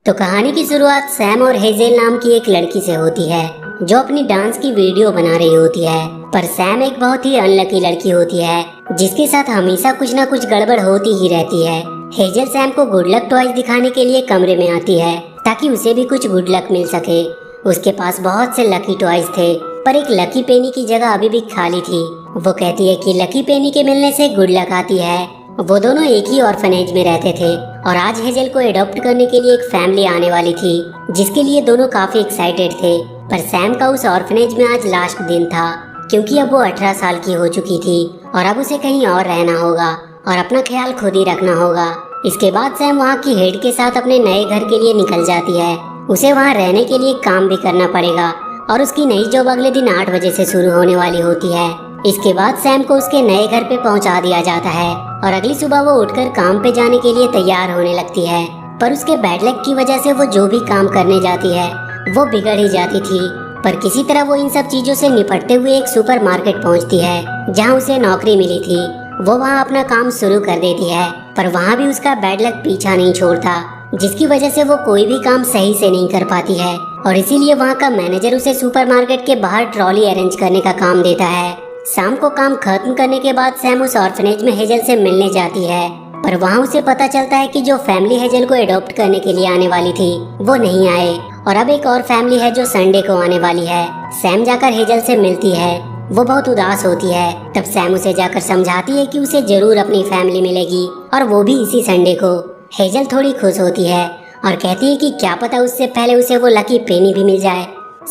तो कहानी की शुरुआत सैम और हेज़ल नाम की एक लड़की से होती है जो अपनी डांस की वीडियो बना रही होती है। पर सैम एक बहुत ही अनलकी लड़की होती है जिसके साथ हमेशा कुछ ना कुछ गड़बड़ होती ही रहती है। हेज़ल सैम को गुड लक टॉयज दिखाने के लिए कमरे में आती है ताकि उसे भी कुछ गुड लक मिल सके। उसके पास बहुत से लकी टॉयज थे पर एक लकी पेनी की जगह अभी भी खाली थी। वो कहती है कि लकी पेनी के मिलने से गुड लक आती है। वो दोनों एक ही ऑर्फनेज में रहते थे और आज हेज़ल को एडॉप्ट करने के लिए एक फैमिली आने वाली थी जिसके लिए दोनों काफी एक्साइटेड थे। पर सैम का उस ऑर्फनेज में आज लास्ट दिन था क्योंकि अब वो 18 साल की हो चुकी थी और अब उसे कहीं और रहना होगा और अपना ख्याल खुद ही रखना होगा। इसके बाद सैम वहाँ की हेड के साथ अपने नए घर के लिए निकल जाती है। उसे वहाँ रहने के लिए काम भी करना पड़ेगा और उसकी नई जॉब अगले दिन 8 बजे से शुरू होने वाली होती है। इसके बाद सैम को उसके नए घर पे पहुंचा दिया जाता है और अगली सुबह वो उठकर काम पे जाने के लिए तैयार होने लगती है। पर उसके बैड लक की वजह से वो जो भी काम करने जाती है वो बिगड़ ही जाती थी। पर किसी तरह वो इन सब चीजों से निपटते हुए एक सुपरमार्केट पहुंचती है जहां उसे नौकरी मिली थी। वो वहां अपना काम शुरू कर देती है पर वहां भी उसका बैड लक पीछा नहीं छोड़ता जिसकी वजह से वो कोई भी काम सही से नहीं कर पाती है और इसीलिए वहाँ का मैनेजर उसे सुपरमार्केट के बाहर ट्रॉली अरेंज करने का काम देता है। शाम को काम खत्म करने के बाद सैम उस ऑर्फनेज में हेज़ल से मिलने जाती है पर वहाँ उसे पता चलता है कि जो फैमिली हेज़ल को एडॉप्ट करने के लिए आने वाली थी वो नहीं आए और अब एक और फैमिली है जो संडे को आने वाली है। सैम जाकर हेज़ल से मिलती है। वो बहुत उदास होती है। तब सैम उसे जाकर समझाती है कि उसे जरूर अपनी फैमिली मिलेगी और वो भी इसी संडे को। हेज़ल थोड़ी खुश होती है और कहती है कि क्या पता उससे पहले उसे वो लकी पेनी भी मिल जाए।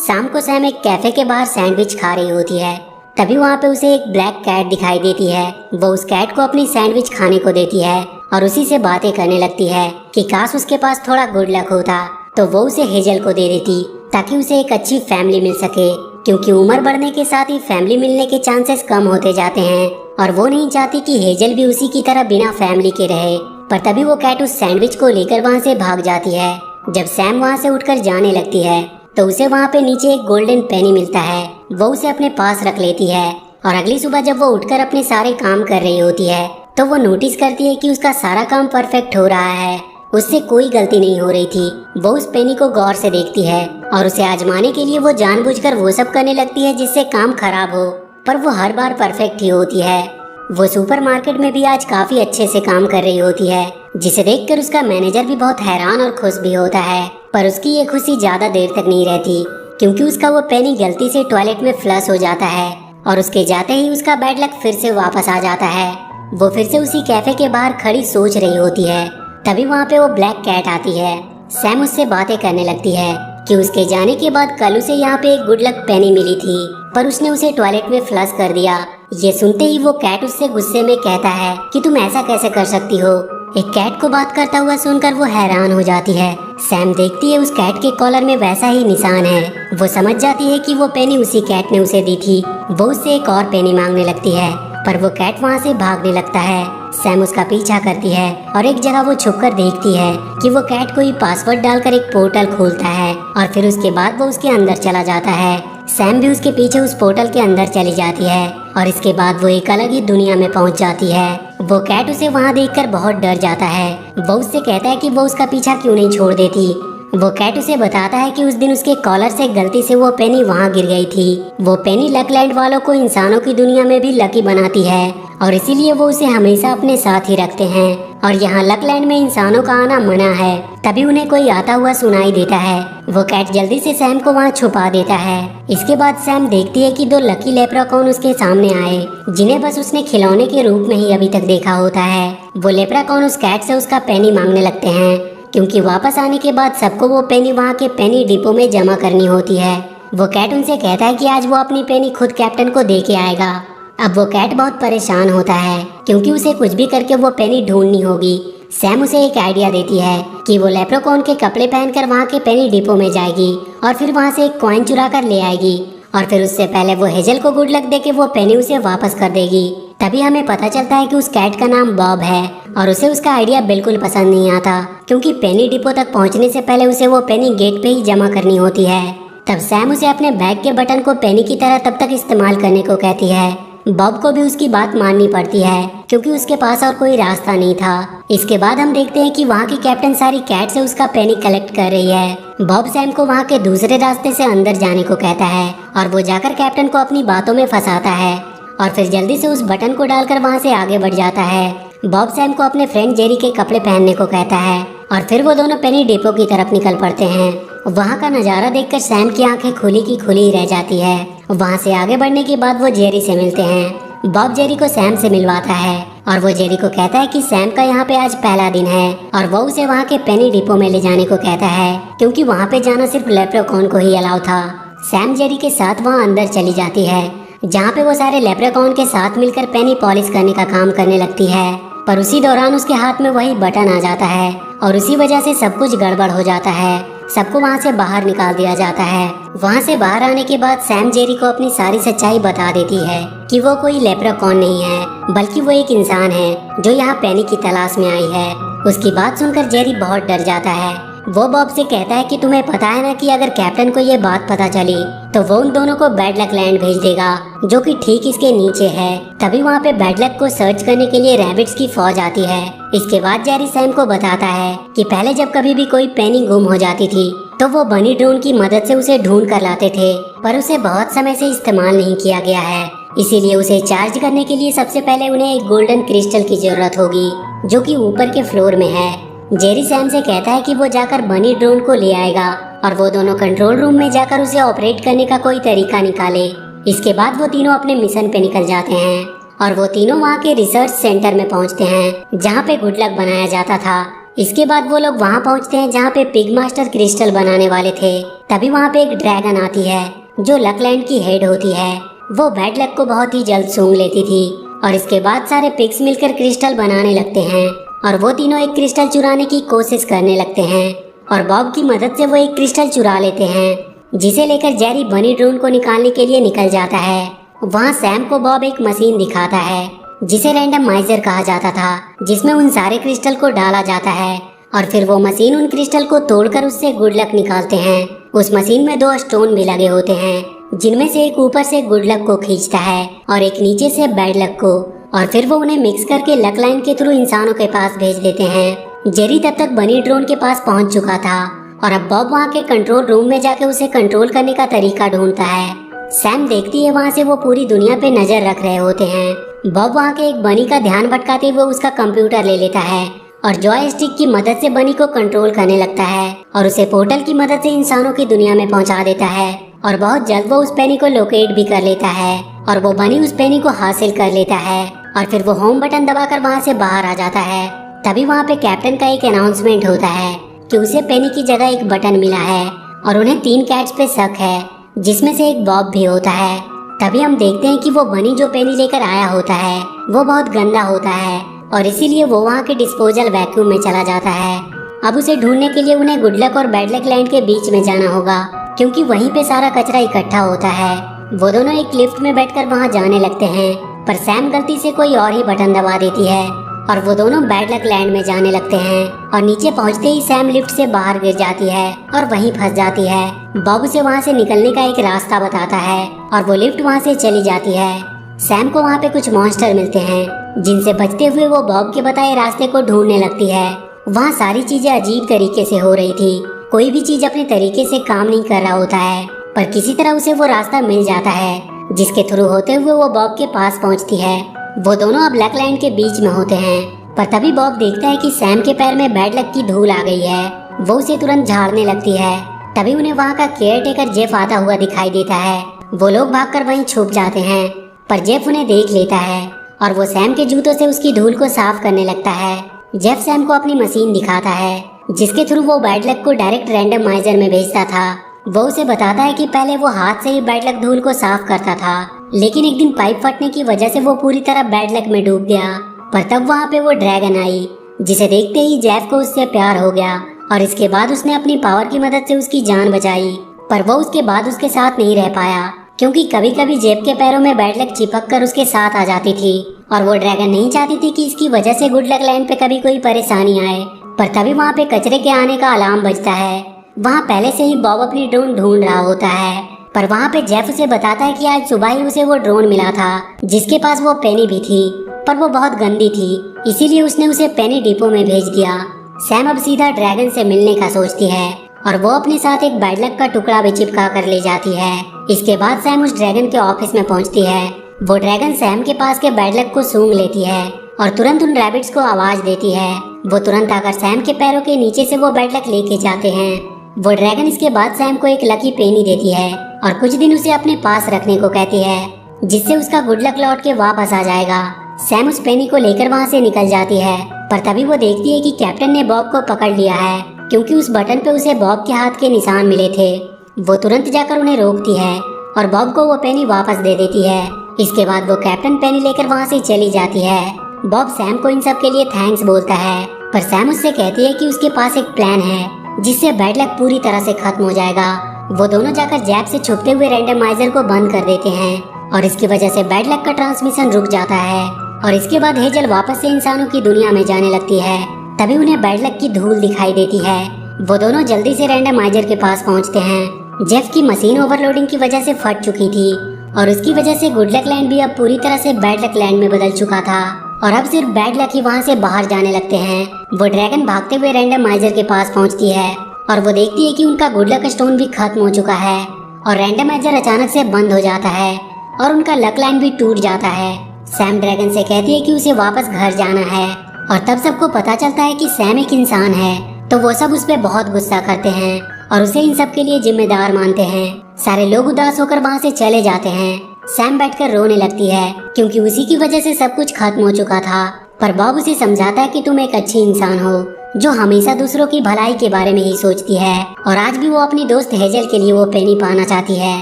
शाम को सैम एक कैफे के बाहर सैंडविच खा रही होती है तभी वहाँ पे उसे एक ब्लैक कैट दिखाई देती है। वो उस कैट को अपनी सैंडविच खाने को देती है और उसी से बातें करने लगती है कि काश उसके पास थोड़ा गुड लक होता तो वो उसे हेज़ल को दे देती ताकि उसे एक अच्छी फैमिली मिल सके क्योंकि उम्र बढ़ने के साथ ही फैमिली मिलने के चांसेस कम होते जाते हैं और वो नहीं चाहती कि हेज़ल भी उसी की तरह बिना फैमिली के रहे। पर तभी वो कैट उस सैंडविच को लेकर वहाँ से भाग जाती है। जब सैम वहाँ से उठकर जाने लगती है तो उसे वहाँ पे नीचे एक गोल्डन पेनी मिलता है। वो उसे अपने पास रख लेती है और अगली सुबह जब वो उठकर अपने सारे काम कर रही होती है तो वो नोटिस करती है कि उसका सारा काम परफेक्ट हो रहा है। उससे कोई गलती नहीं हो रही थी। वो उस पेनी को गौर से देखती है और उसे आजमाने के लिए वो जानबूझकर वो सब करने लगती है जिससे काम खराब हो पर वो हर बार परफेक्ट ही होती है। वो सुपरमार्केट में भी आज काफी अच्छे से काम कर रही होती है जिसे देखकर उसका मैनेजर भी बहुत हैरान और खुश भी होता है। पर उसकी ये खुशी ज्यादा देर तक नहीं रहती क्योंकि उसका वो पेनी गलती से टॉयलेट में फ्लश हो जाता है और उसके जाते ही उसका बैड लक फिर से वापस आ जाता है। वो फिर से उसी कैफे के बाहर खड़ी सोच रही होती है तभी वहाँ पे वो ब्लैक कैट आती है। सैम उससे बातें करने लगती है कि उसके जाने के बाद कल उसे यहाँ पे एक गुड लक पेनी मिली थी पर उसने उसे टॉयलेट में फ्लश कर दिया। ये सुनते ही वो कैट उससे गुस्से में कहता है कि तुम ऐसा कैसे कर सकती हो। एक कैट को बात करता हुआ सुनकर वो हैरान हो जाती है। सैम देखती है उस कैट के कॉलर में वैसा ही निशान है। वो समझ जाती है कि वो पेनी उसी कैट ने उसे दी थी। वो उससे एक और पेनी मांगने लगती है पर वो कैट वहाँ से भागने लगता है। सैम उसका पीछा करती है और एक जगह वो छुपकर देखती है कि वो कैट कोई पासवर्ड डालकर एक पोर्टल खोलता है और फिर उसके बाद वो उसके अंदर चला जाता है। सैम भी उसके पीछे उस पोर्टल के अंदर चली जाती है और इसके बाद वो एक अलग ही दुनिया में पहुंच जाती है। वो कैट उसे वहां देखकर बहुत डर जाता है। वो उससे कहता है कि वो उसका पीछा क्यों नहीं छोड़ देती। वो कैट उसे बताता है कि उस दिन उसके कॉलर से गलती से वो पेनी वहां गिर गई थी। वो पेनी लकलैंड वालों को इंसानों की दुनिया में भी लकी बनाती है और इसीलिए वो उसे हमेशा अपने साथ ही रखते हैं और यहाँ लकलैंड में इंसानों का आना मना है। तभी उन्हें कोई आता हुआ सुनाई देता है। वो कैट जल्दी से सैम को वहाँ छुपा देता है। इसके बाद सैम देखती है कि 2 लकी लेप्राकॉन उसके सामने आए जिन्हें बस उसने खिलौने के रूप में ही अभी तक देखा होता है। वो लेप्राकॉन उस कैट से उसका पेनी मांगने लगते हैं क्योंकि वापस आने के बाद सबको वो पेनी वहाँ के पेनी डिपो में जमा करनी होती है। वो कैट उनसे कहता है कि आज वो अपनी पेनी खुद कैप्टन को दे के आएगा। अब वो कैट बहुत परेशान होता है क्योंकि उसे कुछ भी करके वो पेनी ढूंढनी होगी। सैम उसे एक आइडिया देती है कि वो लेप्रोकॉन के कपड़े पहनकर वहाँ के पेनी डिपो में जाएगी और फिर वहाँ से एक कॉइन चुरा कर ले आएगी और फिर उससे पहले वो हेज़ल को गुड लक देके वो पेनी उसे वापस कर देगी। तभी हमें पता चलता है कि उस कैट का नाम बॉब है और उसे उसका आइडिया बिल्कुल पसंद नहीं आता क्योंकि पेनी डिपो तक पहुंचने से पहले उसे वो पेनी गेट पे ही जमा करनी होती है। तब सैम उसे अपने बैग के बटन को पेनी की तरह तब तक इस्तेमाल करने को कहती है बॉब को भी उसकी बात माननी पड़ती है क्योंकि उसके पास और कोई रास्ता नहीं था। इसके बाद हम देखते हैं कि वहाँ की कैप्टन सारी कैट से उसका पेनी कलेक्ट कर रही है। बॉब सैम को वहाँ के दूसरे रास्ते से अंदर जाने को कहता है और वो जाकर कैप्टन को अपनी बातों में फंसाता है और फिर जल्दी से उस बटन को डालकर वहाँ से आगे बढ़ जाता है। बॉब सैम को अपने फ्रेंड जेरी के कपड़े पहनने को कहता है और फिर वो दोनों पेनी डिपो की तरफ निकल पड़ते हैं। वहाँ का नज़ारा देखकर सैम की आंखें खुली की खुली रह जाती है। वहाँ से आगे बढ़ने के बाद वो जेरी से मिलते हैं। बॉब जेरी को सैम से मिलवाता है और वो जेरी को कहता है कि सैम का यहाँ पे आज पहला दिन है और वो उसे वहाँ के पेनी डिपो में ले जाने को कहता है क्योंकि वहाँ पे जाना सिर्फ लेप्रेकॉन को ही अलाउ था। सैम जेरी के साथ वहाँ अंदर चली जाती है जहाँ पे वो सारे लेप्रेकॉन के साथ मिलकर पेनी पॉलिश करने का काम करने लगती है। पर उसी दौरान उसके हाथ में वही बटन आ जाता है और उसी वजह से सब कुछ गड़बड़ हो जाता है। सबको वहाँ से बाहर निकाल दिया जाता है। वहाँ से बाहर आने के बाद सैम जेरी को अपनी सारी सच्चाई बता देती है कि वो कोई लेप्रेकॉन नहीं है बल्कि वो एक इंसान है जो यहाँ पेनी की तलाश में आई है। उसकी बात सुनकर जेरी बहुत डर जाता है। वो बॉब से कहता है कि तुम्हें पता है ना कि अगर कैप्टन को ये बात पता चली तो वो उन दोनों को बैड लक लैंड भेज देगा जो कि ठीक इसके नीचे है। तभी वहाँ पे बैड लक को सर्च करने के लिए रैबिट्स की फौज आती है। इसके बाद जेरी सैम को बताता है कि पहले जब कभी भी कोई पेनी गुम हो जाती थी तो वो बनी ड्रोन की मदद से उसे ढूंढ कर लाते थे, पर उसे बहुत समय से इस्तेमाल नहीं किया गया है। इसीलिए उसे चार्ज करने के लिए सबसे पहले उन्हें एक गोल्डन क्रिस्टल की जरूरत होगी जो कि ऊपर के फ्लोर में है। जेरी सैम से कहता है कि वो जाकर बनी ड्रोन को ले आएगा और वो दोनों कंट्रोल रूम में जाकर उसे ऑपरेट करने का कोई तरीका निकाले। इसके बाद वो तीनों अपने मिशन पे निकल जाते हैं और वो तीनों वहाँ के रिसर्च सेंटर में पहुँचते हैं जहाँ पे गुड लक बनाया जाता था। इसके बाद वो लोग वहाँ पहुँचते हैं जहाँ पे पिग मास्टर क्रिस्टल बनाने वाले थे। तभी वहाँ पे एक ड्रैगन आती है जो लकलैंड की हेड होती है। वो बैड लक को बहुत ही जल्द सूंघ लेती थी और इसके बाद सारे पिग्स मिलकर क्रिस्टल बनाने लगते हैं और वो तीनों एक क्रिस्टल चुराने की कोशिश करने लगते हैं और बॉब की मदद से वो एक क्रिस्टल चुरा लेते हैं जिसे लेकर जेरी बनी ड्रोन को निकालने के लिए निकल जाता है। वहाँ सैम को बॉब एक मशीन दिखाता है जिसे रैंडमाइजर कहा जाता था, जिसमें उन सारे क्रिस्टल को डाला जाता है और फिर वो मशीन उन क्रिस्टल को तोड़कर उससे गुड लक निकालते हैं। उस मशीन में 2 स्टोन भी लगे होते हैं जिनमें से एक ऊपर से गुड लक को खींचता है और एक नीचे से बैड लक को, और फिर वो उन्हें मिक्स करके लक लाइन के थ्रू इंसानों के पास भेज देते हैं। जेरी तब तक बनी ड्रोन के पास पहुंच चुका था और अब बॉब वहाँ के कंट्रोल रूम में जाके उसे कंट्रोल करने का तरीका ढूंढता है। सैम देखती है वहाँ से वो पूरी दुनिया पे नजर रख रहे होते हैं। बॉब वहाँ के एक बनी का ध्यान भटकाते हुए उसका कंप्यूटर ले लेता है और जॉय स्टिक की मदद से बनी को कंट्रोल करने लगता है और उसे पोर्टल की मदद से इंसानों की दुनिया में पहुँचा देता है और बहुत जल्द वो उस पेनी को लोकेट भी कर लेता है और वो बनी उस पेनी को हासिल कर लेता है और फिर वो होम बटन दबाकर वहाँ से बाहर आ जाता है। तभी वहाँ पे कैप्टन का एक अनाउंसमेंट होता है कि उसे पेनी की जगह एक बटन मिला है और उन्हें 3 कैट्स पे शक है जिसमें से एक बॉब भी होता है। तभी हम देखते हैं कि वो बनी जो पेनी लेकर आया होता है वो बहुत गंदा होता है और इसीलिए वो वहाँ के डिस्पोजल वैक्यूम में चला जाता है। अब उसे ढूंढने के लिए उन्हें गुड लक और बैड लक लैंड के बीच में जाना होगा क्योंकि वहीं पे सारा कचरा इकट्ठा होता है। वो दोनों एक लिफ्ट में बैठकर वहाँ जाने लगते हैं, पर सैम गलती से कोई और ही बटन दबा देती है और वो दोनों बैड लक लैंड में जाने लगते हैं और नीचे पहुंचते ही सैम लिफ्ट से बाहर गिर जाती है और वहीं फंस जाती है। बॉब उसे वहां से निकलने का एक रास्ता बताता है और वो लिफ्ट वहां से चली जाती है। सैम को वहां पे कुछ मॉन्स्टर मिलते हैं जिनसे बचते हुए वो बॉब के बताए रास्ते को ढूंढने लगती है। वहाँ सारी चीजें अजीब तरीके से हो रही थी, कोई भी चीज अपने तरीके से काम नहीं कर रहा होता है, पर किसी तरह उसे वो रास्ता मिल जाता है जिसके थ्रू होते हुए वो बॉब के पास पहुंचती है। वो दोनों अब लक लैंड के बीच में होते हैं, पर तभी बॉब देखता है कि सैम के पैर में बैड लक की धूल आ गई है। वो उसे तुरंत झाड़ने लगती है। तभी उन्हें वहाँ का केयर टेकर जेफ आता हुआ दिखाई देता है। वो लोग भागकर वहीं छुप जाते हैं, पर जेफ उन्हें देख लेता है और वो सैम के जूतों से उसकी धूल को साफ करने लगता है। जेफ सैम को अपनी मशीन दिखाता है जिसके थ्रू वो बैड लक को डायरेक्ट रैंडमाइजर में भेजता था। वो उसे बताता है कि पहले वो हाथ से ही बैड लक धूल को साफ करता था, लेकिन एक दिन पाइप फटने की वजह से वो पूरी तरह बैड लक में डूब गया। पर तब वहाँ पे वो ड्रैगन आई जिसे देखते ही जेफ को उससे प्यार हो गया और इसके बाद उसने अपनी पावर की मदद से उसकी जान बचाई। पर वो उसके बाद उसके साथ नहीं रह पाया क्योंकि कभी कभी जेफ के पैरों में बैड लक चिपक कर उसके साथ आ जाती थी और वो ड्रैगन नहीं चाहती थी कि इसकी वजह से गुड लक लैंड पे कभी कोई परेशानी आए। पर तभी वहाँ पे कचरे के आने का अलार्म बजता है। वहाँ पहले से ही बॉब अपनी ड्रोन ढूंढ रहा होता है, पर वहाँ पे जेफ उसे बताता है कि आज सुबह ही उसे वो ड्रोन मिला था जिसके पास वो पेनी भी थी, पर वो बहुत गंदी थी, इसीलिए उसने उसे पेनी डिपो में भेज दिया। सैम अब सीधा ड्रैगन से मिलने का सोचती है और वो अपने साथ एक बैड लक का टुकड़ा भी चिपका कर ले जाती है। इसके बाद सैम उस ड्रैगन के ऑफिस में पहुंचती है। वो ड्रैगन सैम के पास के बैड लक को सूंघ लेती है और तुरंत उन रैबिट्स को आवाज देती है। वो तुरंत आकर सैम के पैरों के नीचे से वो बैड लक लेके जाते हैं। वो ड्रैगन इसके बाद सैम को एक लकी पेनी देती है और कुछ दिन उसे अपने पास रखने को कहती है, जिससे उसका गुड लक लौट के वापस आ जाएगा। सैम उस पेनी को लेकर वहाँ से निकल जाती है, पर तभी वो देखती है कि कैप्टन ने बॉब को पकड़ लिया है, क्योंकि उस बटन पे उसे बॉब के हाथ के निशान मिले थे। वो तुरंत जाकर उन्हें रोकती है और बॉब को वो पेनी वापस दे देती है। इसके बाद वो कैप्टन पेनी लेकर वहाँ से चली जाती है। बॉब सैम को इन सब के लिए थैंक्स बोलता है, पर सैम उससे कहती है कि उसके पास एक प्लान है जिससे बैड लक पूरी तरह से खत्म हो जाएगा। वो दोनों जाकर जैब से छुपते हुए रैंडमाइजर को बंद कर देते हैं और इसकी वजह से बैड लक का ट्रांसमिशन रुक जाता है। और इसके बाद हेजल वापस से इंसानों की दुनिया में जाने लगती है। तभी उन्हें बैड लक की धूल दिखाई देती है। वो दोनों जल्दी से रैंडमाइजर के पास पहुंचते हैं। जेफ की मशीन ओवरलोडिंग की वजह से फट चुकी थी और उसकी वजह से गुड लक लैंड भी अब पूरी तरह से बैड लक लैंड में बदल चुका था और अब सिर्फ बैड लक ही वहाँ से बाहर जाने लगते हैं। वो ड्रैगन भागते हुए रैंडमाइजर के पास पहुँचती है और वो देखती है कि उनका गुड लक स्टोन भी खत्म हो चुका है और रैंडमाइजर अचानक से बंद हो जाता है और उनका लक लाइन भी टूट जाता है। सैम ड्रैगन से कहती है कि उसे वापस घर जाना है और तब सबको पता चलता है कि सैम एक इंसान है, तो वो सब उस पर बहुत गुस्सा करते हैं और उसे इन सब के लिए जिम्मेदार मानते हैं। सारे लोग उदास होकर वहाँ से चले जाते हैं। सैम बैठकर रोने लगती है क्योंकि उसी की वजह से सब कुछ खत्म हो चुका था, पर बॉब उसे समझाता है कि तुम एक अच्छी इंसान हो जो हमेशा दूसरों की भलाई के बारे में ही सोचती है और आज भी वो अपनी दोस्त हेजल के लिए वो पेनी पाना चाहती है,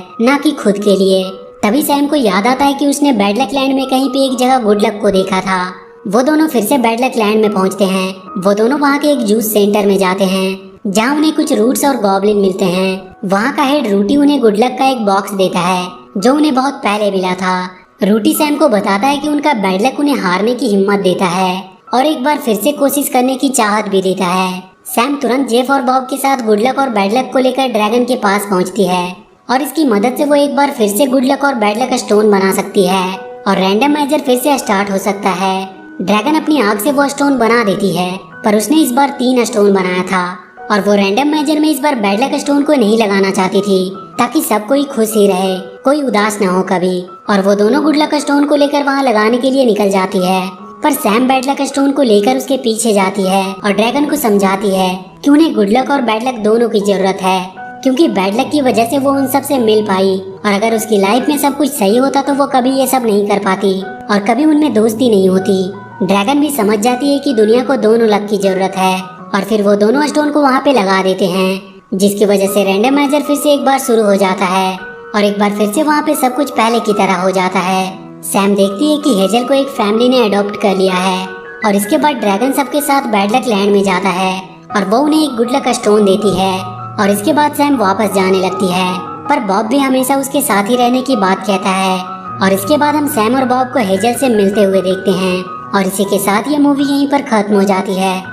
ना कि खुद के लिए। तभी सैम को याद आता है कि उसने बैड लक लैंड में कहीं पे एक जगह गुड लक को देखा था। वो दोनों फिर से बैड लक लैंड में पहुंचते हैं। वो दोनों वहाँ के एक जूस सेंटर में जाते हैं जहाँ उन्हें कुछ रूट्स और गॉबलिन मिलते हैं। वहाँ का हेड रूटी उन्हें गुड लक का एक बॉक्स देता है जो उन्हें बहुत पहले मिला था। रूटी सैम को बताता है कि उनका बैड लक उन्हें हारने की हिम्मत देता है और एक बार फिर से कोशिश करने की चाहत भी देता है। सैम तुरंत जेफ और बॉब के साथ गुड लक और बैड लक को लेकर ड्रैगन के पास पहुंचती है और इसकी मदद से वो एक बार फिर से गुड लक और बैड लक स्टोन बना सकती है और रैंडमाइजर फिर से स्टार्ट हो सकता है। ड्रैगन अपनी आग से वो स्टोन बना देती है, पर उसने इस बार 3 स्टोन बनाया था और वो रैंडमाइजर में इस बार बैड लक स्टोन को नहीं लगाना चाहती थी ताकि सब कोई खुश ही रहे, कोई उदास न हो कभी। और वो दोनों गुड लक स्टोन को लेकर वहाँ लगाने के लिए निकल जाती है, पर सैम बैड लक स्टोन को लेकर उसके पीछे जाती है और ड्रैगन को समझाती है कि उन्हें गुड लक और बैड लक दोनों की जरूरत है, क्योंकि बैड लक की वजह से वो उन सब से मिल पाई और अगर उसकी लाइफ में सब कुछ सही होता तो वो कभी ये सब नहीं कर पाती और कभी उनमें दोस्ती नहीं होती। ड्रैगन भी समझ जाती है कि दुनिया को दोनों लक की जरूरत है और फिर वो दोनों स्टोन को वहाँ पे लगा देते हैं, जिसकी वजह से रैंडमाइजर फिर से एक बार शुरू हो जाता है और एक बार फिर से वहाँ पे सब कुछ पहले की तरह हो जाता है। सैम देखती है कि हेजल को एक फैमिली ने अडॉप्ट कर लिया है और इसके बाद ड्रैगन सबके साथ बैड लक लैंड में जाता है और वो उन्हें एक गुड लक स्टोन देती है और इसके बाद सैम वापस जाने लगती है, पर बॉब भी हमेशा उसके साथ ही रहने की बात कहता है। और इसके बाद हम सैम और बॉब को हेजल से मिलते हुए देखते हैं और इसी के साथ ये मूवी यहीं पर खत्म हो जाती है।